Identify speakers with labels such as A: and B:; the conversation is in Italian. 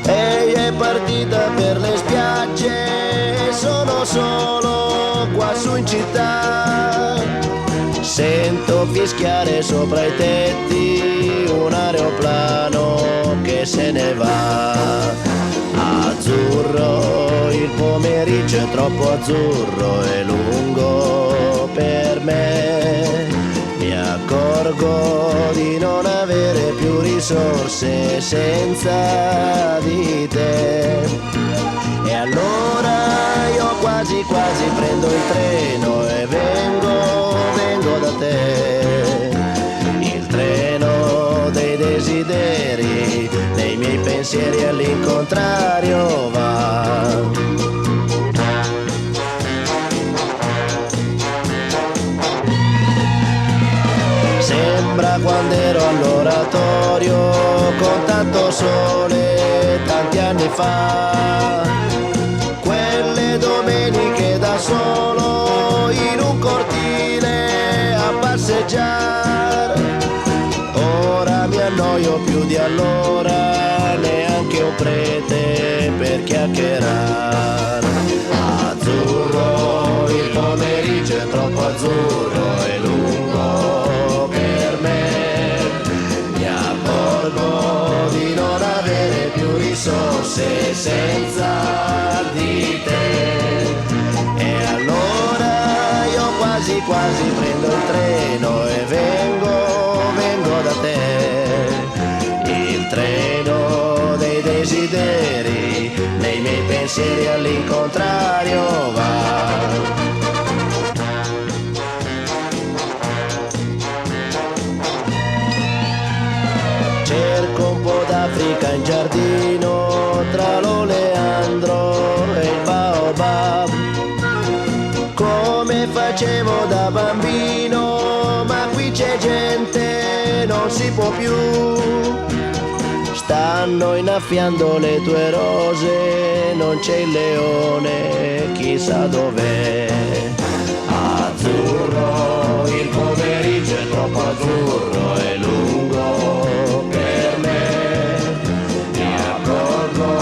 A: Ehi è partita per le spiagge, sono solo qua su in città. Sento fischiare sopra i tetti un aeroplano che se ne va. Azzurro, il pomeriggio è troppo azzurro e lungo per me. Mi accorgo di non avere più risorse senza di te. E allora io quasi quasi prendo il treno e vengo da te. Il treno dei desideri, dei miei pensieri all'incontrario va. Sembra quando ero all'oratorio con tanto sole tanti anni fa, quelle domeniche da solo in un cortile a passeggiare. Ora mi annoio più di allora, neanche un prete per chiacchierare. Azzurro, il pomeriggio è troppo azzurro e lungo per me. Mi accorgo di non avere più risorse senza di te. E allora io quasi quasi prendo il treno e vengo da te. Il treno dei desideri, nei miei pensieri all'incontrario va. Cerco un po' d'Africa in giardino, tra l'oleandro e il baobab, come facevo da bambino, ma qui c'è gente, non si può più. Stanno innaffiando le tue rose, non c'è il leone, chissà dov'è.